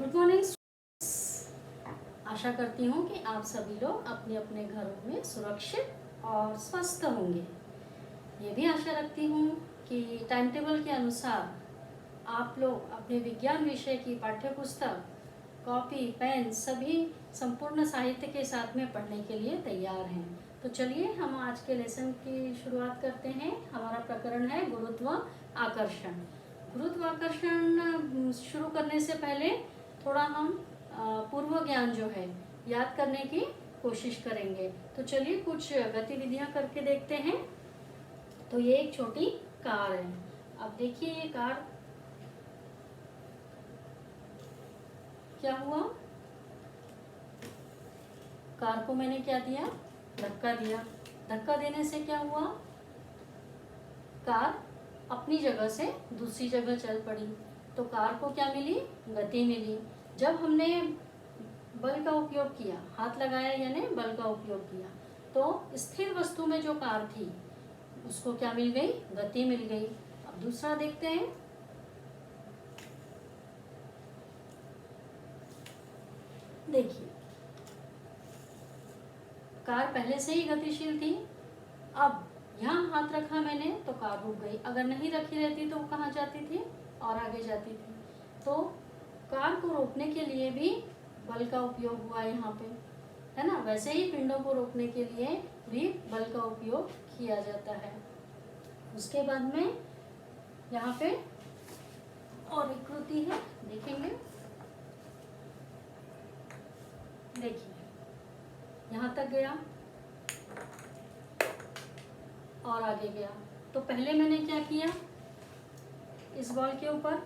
Good morning. आशा करती हूँ कि आप सभी लोग अपने अपने घरों में सुरक्षित और स्वस्थ होंगे। ये भी आशा रखती हूँ कि टाइम टेबल के अनुसार आप लोग अपने विज्ञान विषय की पाठ्य पुस्तक, कॉपी, पेन सभी संपूर्ण साहित्य के साथ में पढ़ने के लिए तैयार हैं। तो चलिए हम आज के लेसन की शुरुआत करते हैं। हमारा प्रकरण है गुरुत्व आकर्षण। गुरुत्वाकर्षण शुरू करने से पहले थोड़ा हम पूर्व ज्ञान जो है याद करने की कोशिश करेंगे। तो चलिए कुछ गतिविधियां करके देखते हैं। तो ये एक छोटी कार है। अब देखिए ये कार क्या हुआ, कार को मैंने क्या दिया, धक्का दिया। धक्का देने से क्या हुआ, कार अपनी जगह से दूसरी जगह चल पड़ी। तो कार को क्या मिली, गति मिली। जब हमने बल का उपयोग किया, हाथ लगाया यानी बल का उपयोग किया, तो स्थिर वस्तु में जो कार थी उसको क्या मिल गई, गति मिल गई। अब दूसरा देखते हैं। देखिए कार पहले से ही गतिशील थी। अब यहाँ हाथ रखा मैंने तो कार रुक गई। अगर नहीं रखी रहती तो वो कहाँ जाती थी, और आगे जाती थी। तो कार को रोकने के लिए भी बल का उपयोग हुआ यहाँ पे, है ना। वैसे ही पिंडों को रोकने के लिए भी बल का उपयोग किया जाता है। उसके बाद में यहाँ पे और एक कृति है, देखेंगे। देखिए यहाँ तक गया और आगे गया। तो पहले मैंने क्या किया, इस बॉल के ऊपर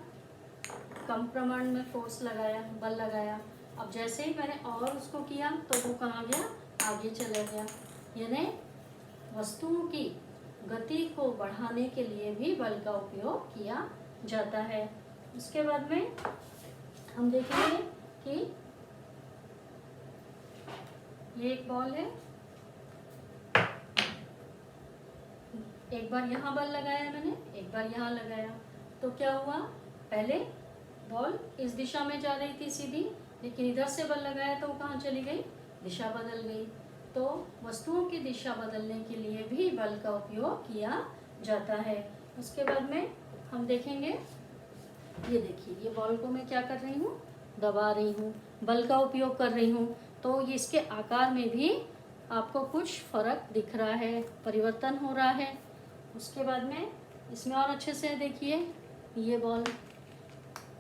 कम प्रमाण में फोर्स लगाया, बल लगाया। अब जैसे ही मैंने और उसको किया तो वो कहाँ गया, आगे चला गया। यानी वस्तुओं की गति को बढ़ाने के लिए भी बल का उपयोग किया जाता है। उसके बाद में हम देखेंगे कि ये एक बॉल है। एक बार यहाँ बल लगाया मैंने, एक बार यहाँ लगाया। तो क्या हुआ, पहले बॉल इस दिशा में जा रही थी सीधी, लेकिन इधर से बल लगाया तो वो कहाँ चली गई, दिशा बदल गई। तो वस्तुओं की दिशा बदलने के लिए भी बल का उपयोग किया जाता है। उसके बाद में हम देखेंगे, ये देखिए ये बॉल को मैं क्या कर रही हूँ, दबा रही हूँ, बल का उपयोग कर रही हूँ। तो ये इसके आकार में भी आपको कुछ फर्क दिख रहा है, परिवर्तन हो रहा है। उसके बाद में इसमें और अच्छे से देखिए, ये बॉल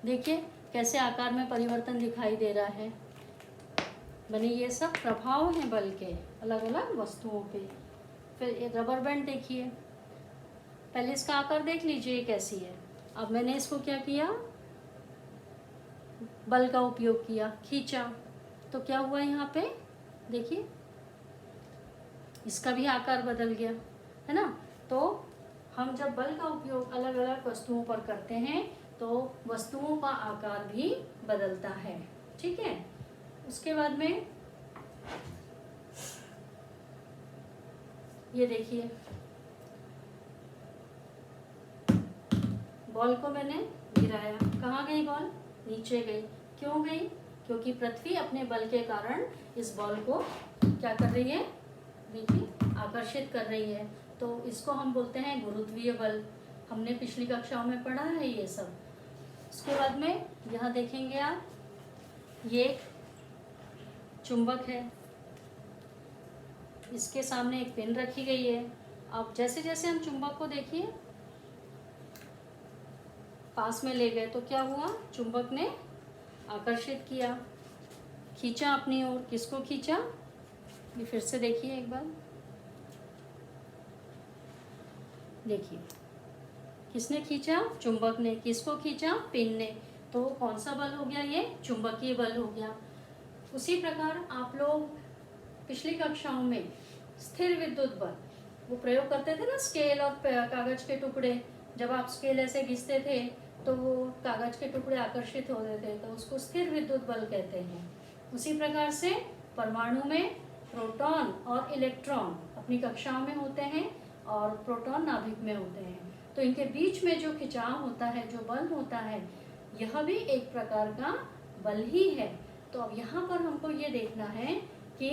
देखिए कैसे आकार में परिवर्तन दिखाई दे रहा है। बने ये सब प्रभाव हैं बल के अलग अलग वस्तुओं पे। फिर एक रबर बैंड देखिए, पहले इसका आकार देख लीजिए कैसी है। अब मैंने इसको क्या किया, बल का उपयोग किया, खींचा, तो क्या हुआ यहाँ पे देखिए, इसका भी आकार बदल गया, है ना। तो हम जब बल का उपयोग अलग अलग वस्तुओं पर करते हैं तो वस्तुओं का आकार भी बदलता है, ठीक है। उसके बाद में ये देखिए, बॉल को मैंने गिराया, कहाँ गई बॉल, नीचे गई। क्यों गई, क्योंकि पृथ्वी अपने बल के कारण इस बॉल को क्या कर रही है, देखिए आकर्षित कर रही है। तो इसको हम बोलते हैं गुरुत्वीय बल। हमने पिछली कक्षाओं में पढ़ा है ये सब। उसके बाद में यहाँ देखेंगे आप, ये एक चुंबक है, इसके सामने एक पिन रखी गई है। अब जैसे जैसे हम चुंबक को देखिए पास में ले गए तो क्या हुआ, चुंबक ने आकर्षित किया, खींचा अपनी ओर। किसको खींचा, ये फिर से देखिए एक बार, देखिए किसने खींचा, चुंबक ने। किसको खींचा, पिन ने। तो कौन सा बल हो गया, ये चुंबकीय बल हो गया। उसी प्रकार आप लोग पिछली कक्षाओं में स्थिर विद्युत बल वो प्रयोग करते थे ना, स्केल और कागज के टुकड़े। जब आप स्केल ऐसे घिसते थे तो वो कागज के टुकड़े आकर्षित होते थे, तो उसको स्थिर विद्युत बल कहते हैं। उसी प्रकार से परमाणु में प्रोटॉन और इलेक्ट्रॉन अपनी कक्षाओं में होते हैं और प्रोटॉन नाभिक में होते हैं। तो इनके बीच में जो खिंचाव होता है, जो बल होता है, यह भी एक प्रकार का बल ही है। तो अब यहाँ पर हमको ये देखना है कि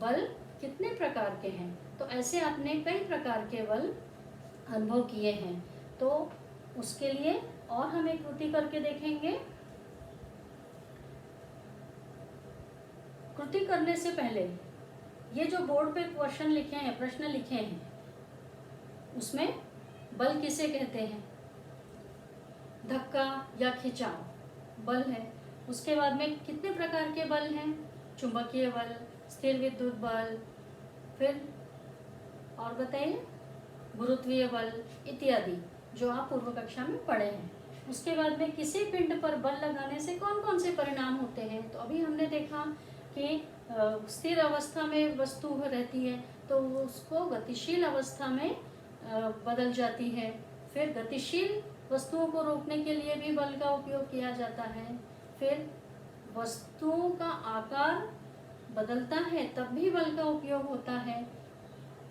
बल कितने प्रकार के हैं। तो ऐसे आपने कई प्रकार के बल अनुभव किए हैं, तो उसके लिए और हम एक कृति करके देखेंगे। कृति करने से पहले ये जो बोर्ड पे क्वेश्चन लिखे हैं, प्रश्न लिखे हैं, उसमें बल किसे कहते हैं? धक्का या खिंचाव बल है। उसके बाद में कितने प्रकार के बल हैं? चुंबकीय बल, स्थिर विद्युत बल, फिर और बताइए, गुरुत्वीय बल इत्यादि, जो आप पूर्व कक्षा में पढ़े हैं। उसके बाद में किसी पिंड पर बल लगाने से कौन कौन से परिणाम होते हैं? तो अभी हमने देखा कि स्थिर अवस्था में वस्तु रहती है तो उसको गतिशील अवस्था में बदल जाती है। फिर गतिशील वस्तुओं को रोकने के लिए भी बल का उपयोग किया जाता है। फिर वस्तुओं का आकार बदलता है तब भी बल का उपयोग होता है।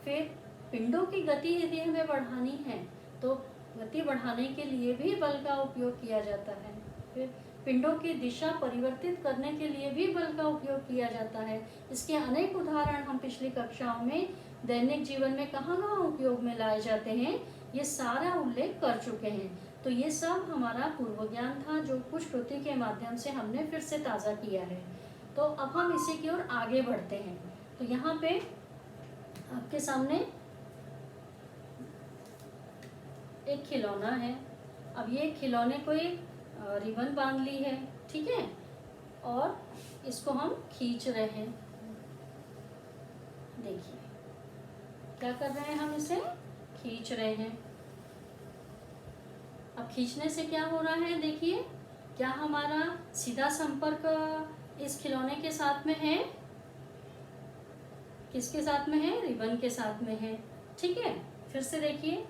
फिर पिंडों की गति यदि हमें बढ़ानी है तो गति बढ़ाने के लिए भी बल का उपयोग किया जाता है। फिर पिंडों की दिशा परिवर्तित करने के लिए भी बल का उपयोग किया जाता है। इसके अनेक उदाहरण हम पिछली कक्षाओं में दैनिक जीवन में कहाँ उपयोग में लाए जाते हैं, ये सारा उल्लेख कर चुके हैं। तो ये सब हमारा पूर्व ज्ञान था जो कुछ कृति के माध्यम से हमने फिर से ताज़ा किया है। तो अब हम इसी की ओर आगे बढ़ते हैं। तो यहाँ पे आपके सामने एक खिलौना है। अब ये खिलौने को एक रिबन बांध ली है, ठीक है, और इसको हम खींच रहे हैं। देखिए क्या कर रहे हैं, हम इसे खींच रहे हैं। अब खींचने से क्या हो रहा है, देखिए, क्या हमारा सीधा संपर्क इस खिलौने के साथ में है? किसके साथ में है? रिबन के साथ में है, ठीक है। फिर से देखिए,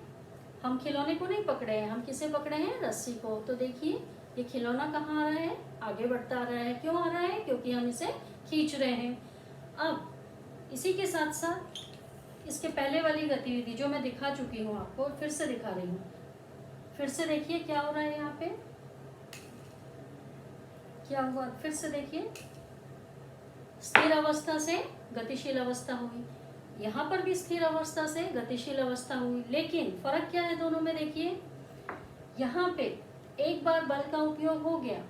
हम खिलौने को नहीं पकड़े हैं, हम किसे पकड़े हैं? रस्सी को। तो देखिए ये खिलौना कहाँ आ रहा है? आगे बढ़ता आ रहा है। क्यों आ रहा है? क्योंकि हम इसे खींच रहे हैं। अब इसी के साथ साथ इसके पहले वाली गतिविधि जो मैं दिखा चुकी हूँ आपको, फिर से दिखा रही हूँ। फिर से देखिए क्या हो रहा है यहाँ पे, क्या हुआ, फिर से देखिए, स्थिर अवस्था से गतिशील अवस्था हुई, यहाँ पर भी स्थिर अवस्था से गतिशील अवस्था हुई। लेकिन फर्क क्या है दोनों में? देखिए यहाँ पे एक बार बल का उपयोग हो गया,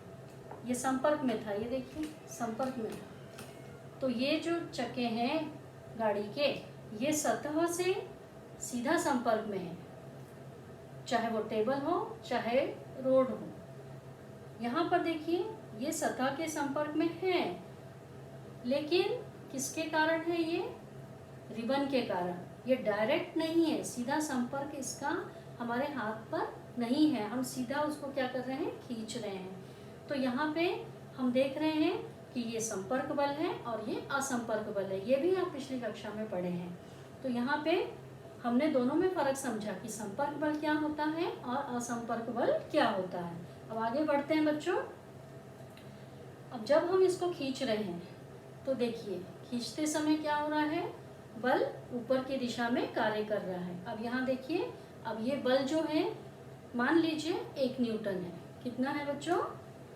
ये संपर्क में था, ये देखिए संपर्क में था, तो ये जो चक्के हैं गाड़ी के, ये सतह से सीधा संपर्क में है, चाहे वो टेबल हो चाहे रोड हो। यहाँ पर देखिए ये सतह के संपर्क में है, लेकिन किसके कारण है? ये रिबन के कारण। ये डायरेक्ट नहीं है, सीधा संपर्क इसका हमारे हाथ पर नहीं है, हम सीधा उसको क्या कर रहे हैं? खींच रहे हैं। तो यहाँ पे हम देख रहे हैं कि ये संपर्क बल है और ये असंपर्क बल है, ये भी आप पिछली कक्षा में पढ़े हैं। तो यहाँ पे हमने दोनों में फर्क समझा कि संपर्क बल क्या होता है और असंपर्क बल क्या होता है। अब आगे बढ़ते हैं बच्चों। अब जब हम इसको खींच रहे हैं तो देखिए खींचते समय क्या हो रहा है? बल ऊपर की दिशा में कार्य कर रहा है। अब यहाँ देखिए, अब ये बल जो है मान लीजिए 1 न्यूटन है। कितना है बच्चों?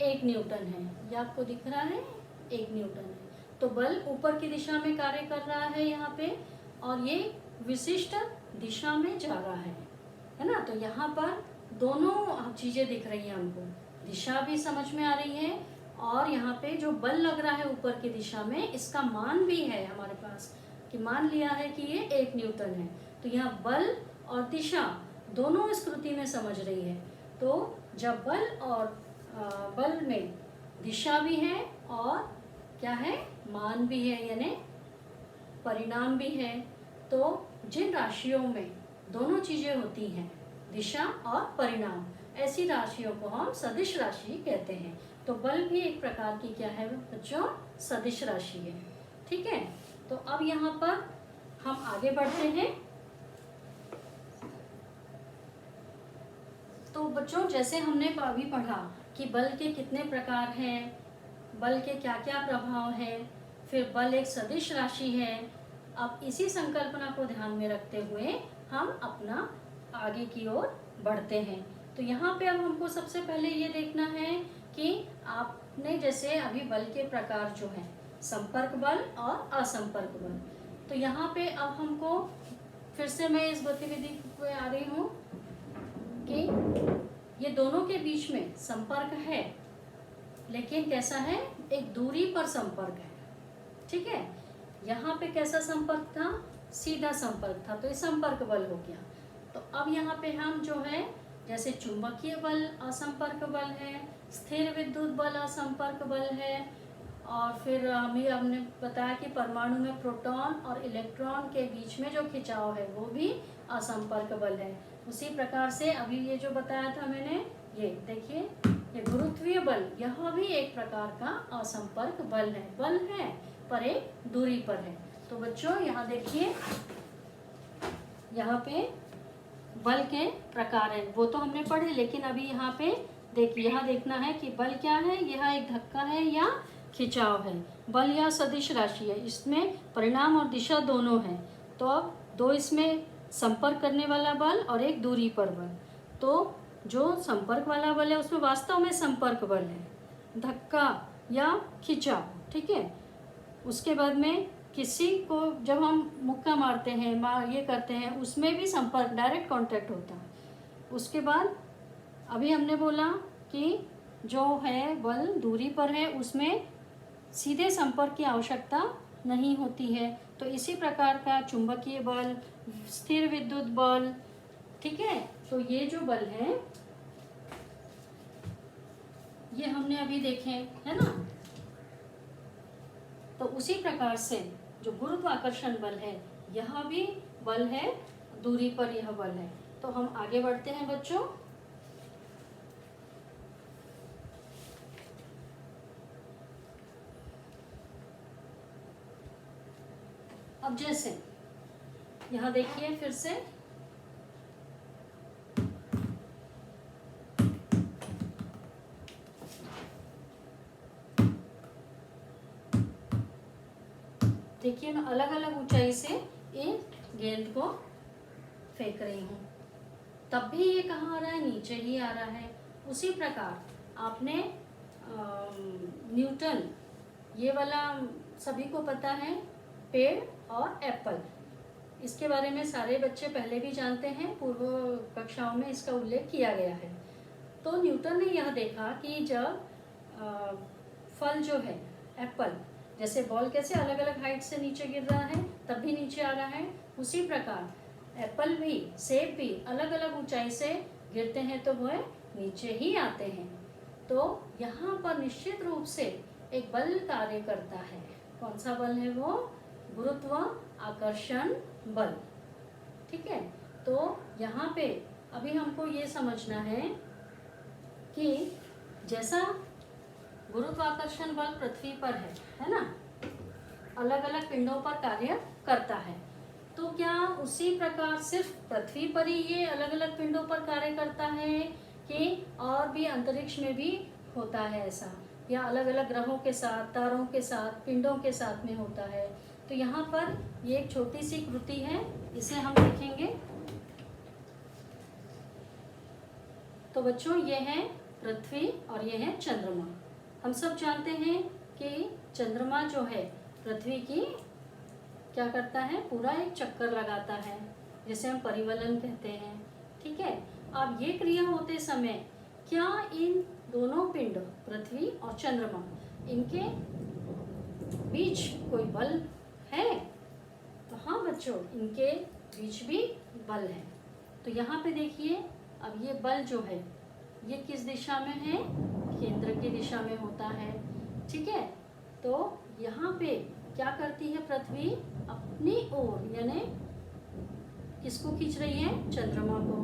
1 न्यूटन है। ये आपको दिख रहा है 1 न्यूटन है। तो बल ऊपर की दिशा में कार्य कर रहा है यहाँ पे, और ये विशिष्ट दिशा में जा रहा है ना। तो यहाँ पर दोनों चीजें दिख रही हैं हमको, दिशा भी समझ में आ रही है और यहाँ पे जो बल लग रहा है ऊपर की दिशा में, इसका मान भी है हमारे पास कि मान लिया है कि ये 1 न्यूटन है। तो यहाँ बल और दिशा दोनों इस कृति में समझ रही है। तो जब बल और बल में दिशा भी है और क्या है? मान भी है, यानी परिणाम भी है। तो जिन राशियों में दोनों चीजें होती हैं, दिशा और परिणाम, ऐसी राशियों को हम सदिश राशि कहते हैं। तो बल भी एक प्रकार की क्या है बच्चों? सदिश राशि है, ठीक है। तो अब यहाँ पर हम आगे बढ़ते हैं। तो बच्चों जैसे हमने अभी पढ़ा कि बल के कितने प्रकार हैं, बल के क्या क्या प्रभाव हैं, फिर बल एक सदिश राशि है। अब इसी संकल्पना को ध्यान में रखते हुए हम अपना आगे की ओर बढ़ते हैं। तो यहाँ पे अब हमको सबसे पहले ये देखना है कि आपने जैसे अभी बल के प्रकार जो हैं, संपर्क बल और असंपर्क बल, तो यहाँ पे अब हमको फिर से मैं इस गतिविधि पे आ रही हूँ कि ये दोनों के बीच में संपर्क है, लेकिन कैसा है, एक दूरी पर संपर्क है। ठीक है, यहाँ पे कैसा संपर्क था, सीधा संपर्क था, तो ये संपर्क बल हो गया। तो अब यहाँ पे हम जो है, जैसे चुंबकीय बल असंपर्क बल है, स्थिर विद्युत बल असंपर्क बल है, और फिर हमने बताया कि परमाणु में प्रोटॉन और इलेक्ट्रॉन के बीच में जो खिंचाव है वो भी असंपर्क बल है। उसी प्रकार से अभी ये जो बताया था मैंने, ये देखिए, ये गुरुत्वीय बल, यह भी एक प्रकार का असंपर्क बल है पर एक दूरी पर है। तो बच्चों यहाँ देखिए, यहाँ पे बल के प्रकार हैं वो तो हमने पढ़े, लेकिन अभी यहाँ पे देखिए, यहाँ देखना है कि बल क्या है, यह एक धक्का है या खिंचाव है। बल या सदिश राशि है, इसमें परिणाम और दिशा दोनों हैं। तो अब दो इसमें संपर्क करने वाला बल और एक दूरी पर बल। तो जो संपर्क वाला बल है उसमें वास्तव में संपर्क बल है, धक्का या खिंचाव। ठीक है, उसके बाद में किसी को जब हम मुक्का मारते हैं, ये करते हैं, उसमें भी संपर्क, डायरेक्ट कांटेक्ट होता है। उसके बाद अभी हमने बोला कि जो है बल दूरी पर है, उसमें सीधे संपर्क की आवश्यकता नहीं होती है। तो इसी प्रकार का चुंबकीय बल, स्थिर विद्युत बल, ठीक है, तो ये जो बल है ये हमने अभी देखे, है ना। तो उसी प्रकार से जो गुरुत्वाकर्षण बल है, यह भी बल है, दूरी पर यह बल है। तो हम आगे बढ़ते हैं बच्चों। अब जैसे यहाँ देखिए फिर से, देखिए मैं अलग अलग ऊंचाई से ये गेंद को फेंक रही हूँ, तब भी ये कहाँ आ रहा है, नीचे ही आ रहा है। उसी प्रकार आपने न्यूटन, ये वाला सभी को पता है, पेड़ और एप्पल, इसके बारे में सारे बच्चे पहले भी जानते हैं, पूर्व कक्षाओं में इसका उल्लेख किया गया है। तो न्यूटन ने यह देखा कि जब फल जो है एप्पल, जैसे बॉल कैसे अलग अलग हाइट से नीचे गिर रहा है तब भी नीचे आ रहा है, उसी प्रकार एप्पल भी, सेब भी अलग अलग ऊंचाई से गिरते हैं तो वह नीचे ही आते हैं। तो यहाँ पर निश्चित रूप से एक बल कार्य करता है। कौन सा बल है वो? गुरुत्वाकर्षण बल। ठीक है, तो यहाँ पे अभी हमको ये समझना है कि जैसा गुरुत्वाकर्षण बल पृथ्वी पर है ना, अलग अलग पिंडों पर कार्य करता है, तो क्या उसी प्रकार सिर्फ पृथ्वी पर ही ये अलग अलग पिंडों पर कार्य करता है कि और भी अंतरिक्ष में भी होता है ऐसा, या अलग अलग ग्रहों के साथ, तारों के साथ, पिंडों के साथ में होता है? तो यहाँ पर ये एक छोटी सी कृति है, इसे हम देखेंगे। तो बच्चों ये है पृथ्वी और ये है चंद्रमा। हम सब जानते हैं कि चंद्रमा जो है पृथ्वी की क्या करता है, पूरा एक चक्कर लगाता है, जिसे हम परिवलन कहते हैं। ठीक है, अब ये क्रिया होते समय क्या इन दोनों पिंड, पृथ्वी और चंद्रमा, इनके बीच कोई बल है? तो हाँ बच्चों, इनके बीच भी बल है। तो यहाँ पे देखिए, अब ये बल जो है ये किस दिशा में है? केंद्र की दिशा में होता है। ठीक है, तो यहाँ पे क्या करती है पृथ्वी? अपनी ओर, यानी किसको खींच रही है? चंद्रमा को।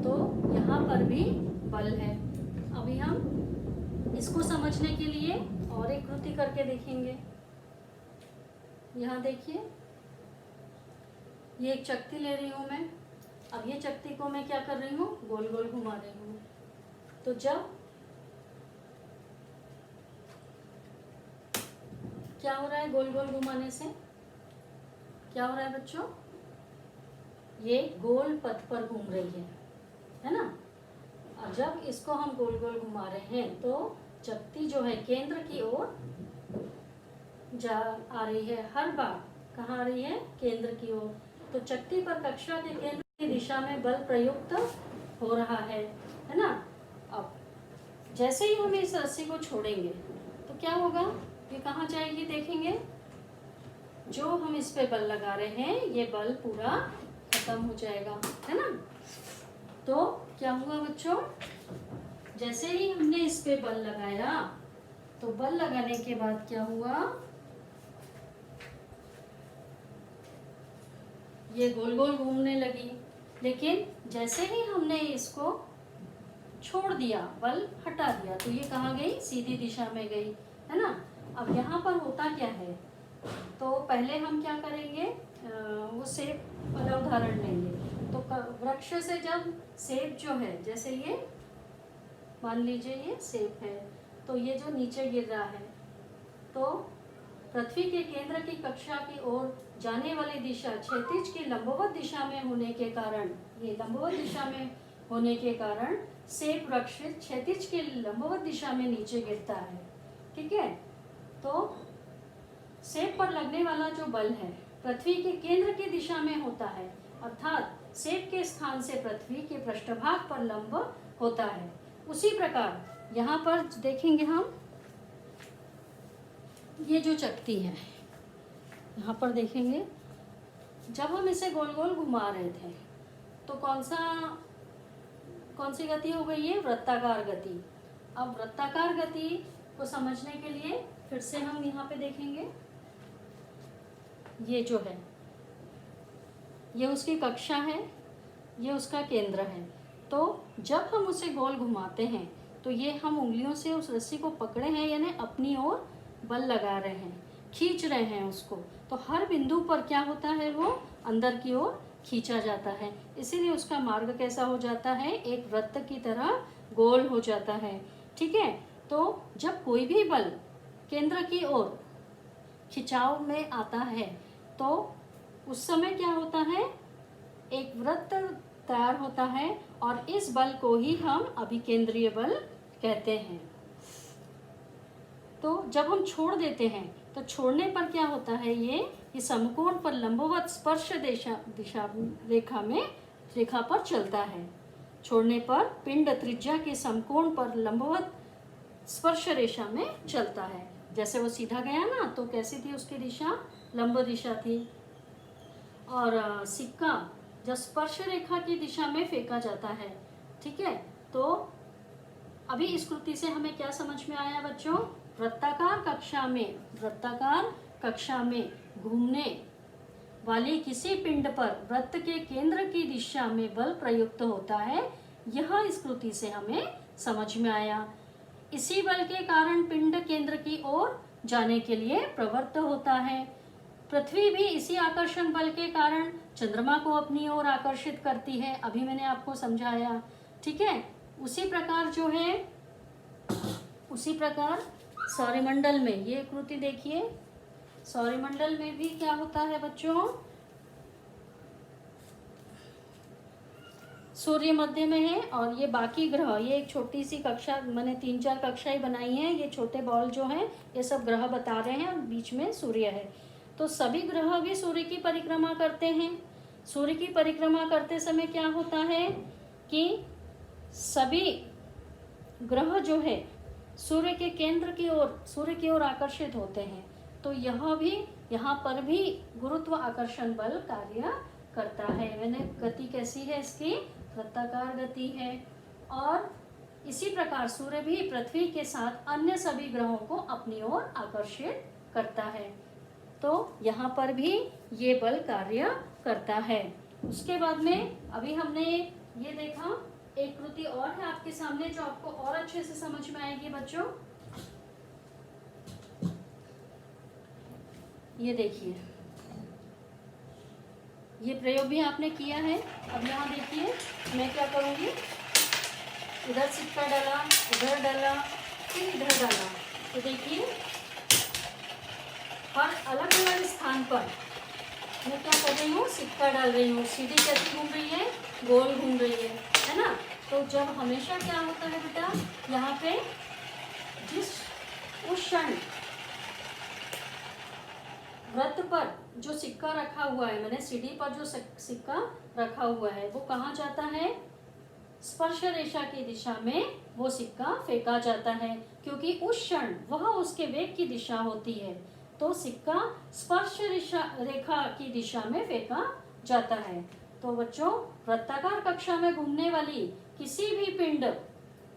तो यहाँ पर भी बल है। अभी हम इसको समझने के लिए और एक कृति करके देखेंगे। यहाँ देखिए, ये एक चकती ले रही हूँ मैं। अब ये चकती को मैं क्या कर रही हूँ? गोल गोल घुमा रही हूँ। तो जब क्या हो रहा है गोल गोल घुमाने से? क्या हो रहा है बच्चों? ये गोल पथ पर घूम रही है ना। और जब इसको हम गोल गोल घुमा रहे हैं तो चकती जो है केंद्र की ओर जा आ रही है, हर बार कहाँ आ रही है, केंद्र की ओर। तो चकती पर कक्षा के केंद्र की दिशा में बल प्रयुक्त हो रहा है ना। अब जैसे ही हम इस रस्सी को छोड़ेंगे तो क्या होगा, ये कहाँ जाएगी देखेंगे। जो हम इस पे बल लगा रहे हैं ये बल पूरा खत्म हो जाएगा, है ना। तो क्या हुआ बच्चों, जैसे ही हमने इस पे बल लगाया तो बल लगाने के बाद क्या हुआ, ये गोल गोल घूमने लगी। लेकिन जैसे ही हमने इसको छोड़ दिया, बल हटा दिया, तो ये कहाँ गई, सीधी दिशा में गई, है ना। अब यहाँ पर होता क्या है, तो पहले हम क्या करेंगे, वो सेब वाला उदाहरण लेंगे। तो वृक्ष से जब सेब जो है, जैसे ये मान लीजिए ये सेब है, तो ये जो नीचे गिर रहा है, तो पृथ्वी के केंद्र की कक्षा की ओर जाने वाली दिशा क्षैतिज की लंबवत दिशा में होने के कारण, ये लंबवत दिशा में होने के कारण सेब वृक्ष क्षैतिज की लंबवत दिशा में नीचे गिरता है, ठीक है। तो सेब पर लगने वाला जो बल है पृथ्वी के केंद्र की दिशा में होता है, अर्थात सेब के स्थान से पृथ्वी के पृष्ठभाग पर लंब होता है। उसी प्रकार यहाँ पर देखेंगे हम, ये जो चकती है यहाँ पर देखेंगे, जब हम इसे गोल गोल घुमा रहे थे तो कौन सी गति हो गई है, वृत्ताकार गति। अब वृत्ताकार गति को समझने के लिए फिर से हम यहाँ पे देखेंगे, ये जो है ये उसकी कक्षा है, ये उसका केंद्र है। तो जब हम उसे गोल घुमाते हैं तो ये हम उंगलियों से उस रस्सी को पकड़े हैं, यानी अपनी ओर बल लगा रहे हैं, खींच रहे हैं उसको। तो हर बिंदु पर क्या होता है, वो अंदर की ओर खींचा जाता है, इसीलिए उसका मार्ग कैसा हो जाता है, एक वृत्त की तरह गोल हो जाता है, ठीक है। तो जब कोई भी बल केंद्र की ओर खिंचाव में आता है तो उस समय क्या होता है, एक वृत्त तैयार होता है, और इस बल को ही हम अभिकेंद्रीय बल कहते हैं। तो जब हम छोड़ देते हैं तो छोड़ने पर क्या होता है, ये समकोण पर लंबवत स्पर्श दिशा रेखा पर चलता है। छोड़ने पर पिंड त्रिज्या के समकोण पर लंबवत स्पर्श रेखा में चलता है। जैसे वो सीधा गया ना, तो कैसी थी उसकी दिशा, लंब दिशा थी। और सिक्का जब स्पर्श रेखा की दिशा में फेंका जाता है, ठीक है। तो अभी इस कृति से हमें क्या समझ में आया बच्चों, वृत्ताकार कक्षा में घूमने वाली किसी पिंड पर वृत्त के केंद्र की दिशा में बल प्रयुक्त होता है, यह इस कृति से हमें समझ में आया। इसी बल के कारण पिंड केंद्र की ओर जाने के लिए प्रवृत्त होता है। पृथ्वी भी इसी आकर्षण बल के कारण चंद्रमा को अपनी ओर आकर्षित करती है, अभी मैंने आपको समझाया, ठीक है। उसी प्रकार सौरमंडल में, ये कृति देखिए, सौरमंडल में भी क्या होता है बच्चों, सूर्य मध्य में है और ये बाकी ग्रह, ये एक छोटी सी कक्षा, मैंने 3-4 कक्षाएं बनाई हैं, ये छोटे बॉल जो हैं ये सब ग्रह बता रहे हैं और बीच में सूर्य है। तो सभी ग्रह भी सूर्य की परिक्रमा करते हैं। सूर्य की परिक्रमा करते समय क्या होता है कि सभी ग्रह जो है सूर्य के केंद्र की ओर, सूर्य की ओर आकर्षित होते हैं। तो यहाँ पर भी गुरुत्व आकर्षण बल कार्य करता है। मैंने गति कैसी है इसकी, वृत्ताकार गति है। और इसी प्रकार सूर्य भी पृथ्वी के साथ अन्य सभी ग्रहों को अपनी ओर आकर्षित करता है। तो यहाँ पर भी ये बल कार्य करता है। उसके बाद में अभी हमने ये देखा, एक कृति और है आपके सामने जो आपको और अच्छे से समझ में आएगी बच्चों। ये देखिए, ये प्रयोग भी आपने किया है। अब यहाँ देखिए मैं क्या करूँगी, इधर सिक्का डाला, इधर डाला, फिर इधर डाला। तो देखिए हर अलग अलग स्थान पर मैं क्या कर रही हूँ, सिक्का डाल रही हूँ। सीधी कैसी घूम रही है, गोल घूम रही है ना। तो जब हमेशा क्या होता है बेटा, यहाँ पे जिस उस क्षण वृत्त पर जो सिक्का रखा हुआ है, मैंने सीढ़ी पर जो सिक्का रखा हुआ है वो कहाँ जाता है, स्पर्श रेखा की दिशा में वो सिक्का फेंका जाता है, क्योंकि उस क्षण वह उसके वेग की दिशा होती है, तो सिक्का स्पर्श रेखा की दिशा में फेंका जाता है। तो बच्चों, वृत्ताकार कक्षा में घूमने वाली किसी भी पिंड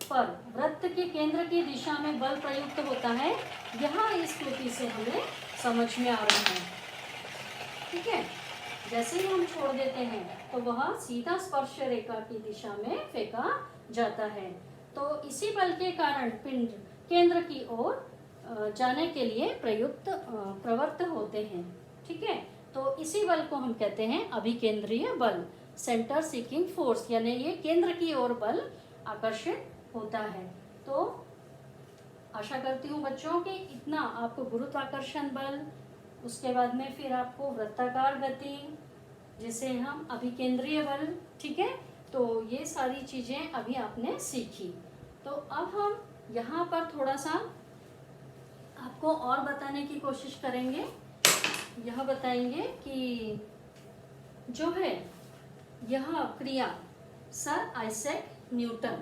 पर वृत्त के केंद्र की दिशा में बल प्रयुक्त होता है, यह इस कृति से हमें समझ में आ रहा है। ठीक है, जैसे ही हम छोड़ देते हैं तो वह सीधा स्पर्श रेखा की दिशा में फेंका जाता है। तो इसी बल के कारण पिंड केंद्र की ओर जाने के लिए प्रवृत्त होते हैं। ठीक है, तो इसी बल को हम कहते हैं अभिकेंद्रीय बल, सेंटर सीकिंग फोर्स, यानी ये केंद्र की ओर बल आकर्षित होता है। तो आशा करती हूँ बच्चों कि इतना आपको गुरुत्वाकर्षण बल, उसके बाद में फिर आपको वृत्ताकार गति जिसे हम अभिकेंद्रीय बल, ठीक है, तो ये सारी चीज़ें अभी आपने सीखी। तो अब हम यहाँ पर थोड़ा सा आपको और बताने की कोशिश करेंगे। यह बताएंगे कि जो है यह क्रिया सर आइजैक न्यूटन,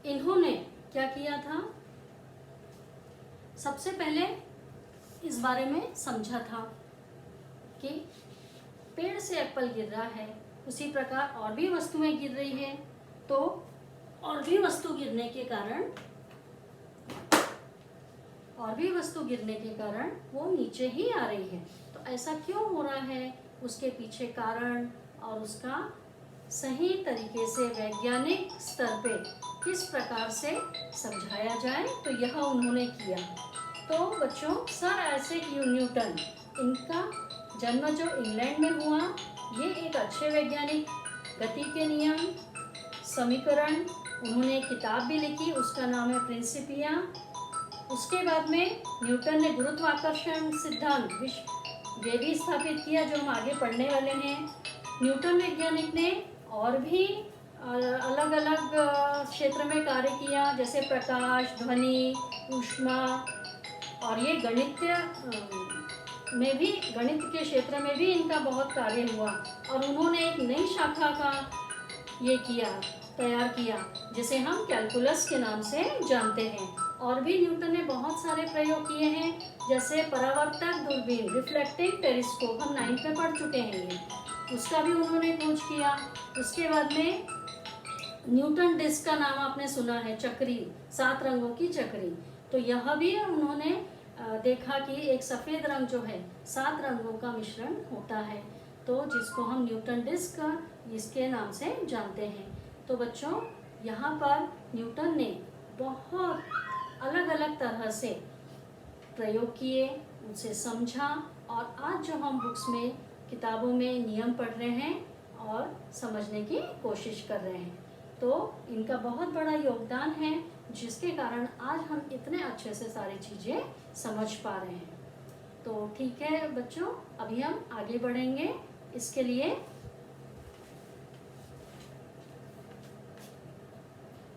इन्होंने क्या किया था, सबसे पहले इस बारे में समझा था कि पेड़ से एप्पल गिर रहा है, उसी प्रकार और भी वस्तुएं गिर रही है, तो और भी वस्तु गिरने के कारण वो नीचे ही आ रही है। तो ऐसा क्यों हो रहा है, उसके पीछे कारण और उसका सही तरीके से वैज्ञानिक स्तर पे किस प्रकार से समझाया जाए, तो यह उन्होंने किया। तो बच्चों, सर आइजैक न्यूटन, इनका जन्म जो इंग्लैंड में हुआ, ये एक अच्छे वैज्ञानिक, गति के नियम, समीकरण, उन्होंने एक किताब भी लिखी, उसका नाम है प्रिंसिपिया। उसके बाद में न्यूटन ने गुरुत्वाकर्षण सिद्धांत ये भी स्थापित किया, जो हम आगे पढ़ने वाले हैं। न्यूटन वैज्ञानिक ने और भी अलग अलग क्षेत्र में कार्य किया, जैसे प्रकाश, ध्वनि, ऊष्मा, और ये गणित के क्षेत्र में भी इनका बहुत कार्य हुआ। और उन्होंने एक नई शाखा का तैयार किया जिसे हम कैलकुलस के नाम से जानते हैं। और भी न्यूटन ने बहुत सारे प्रयोग किए हैं, जैसे परावर्तक दूरबीन, रिफ्लेक्टिंग टेलीस्कोप, हम 9th में पढ़ चुके हैं ये, उसका भी उन्होंने खोज किया। उसके बाद में न्यूटन डिस्क का नाम आपने सुना है, चक्री, 7 रंगों की चक्री, तो यह भी उन्होंने देखा कि एक सफ़ेद रंग जो है 7 रंगों का मिश्रण होता है, तो जिसको हम न्यूटन डिस्क इसके नाम से जानते हैं। तो बच्चों, यहाँ पर न्यूटन ने बहुत अलग अलग तरह से प्रयोग किए, उनसे समझा, और आज जो हम बुक्स में, किताबों में नियम पढ़ रहे हैं और समझने की कोशिश कर रहे हैं, तो इनका बहुत बड़ा योगदान है, जिसके कारण आज हम इतने अच्छे से सारी चीज़ें समझ पा रहे हैं। तो ठीक है बच्चों, अभी हम आगे बढ़ेंगे। इसके लिए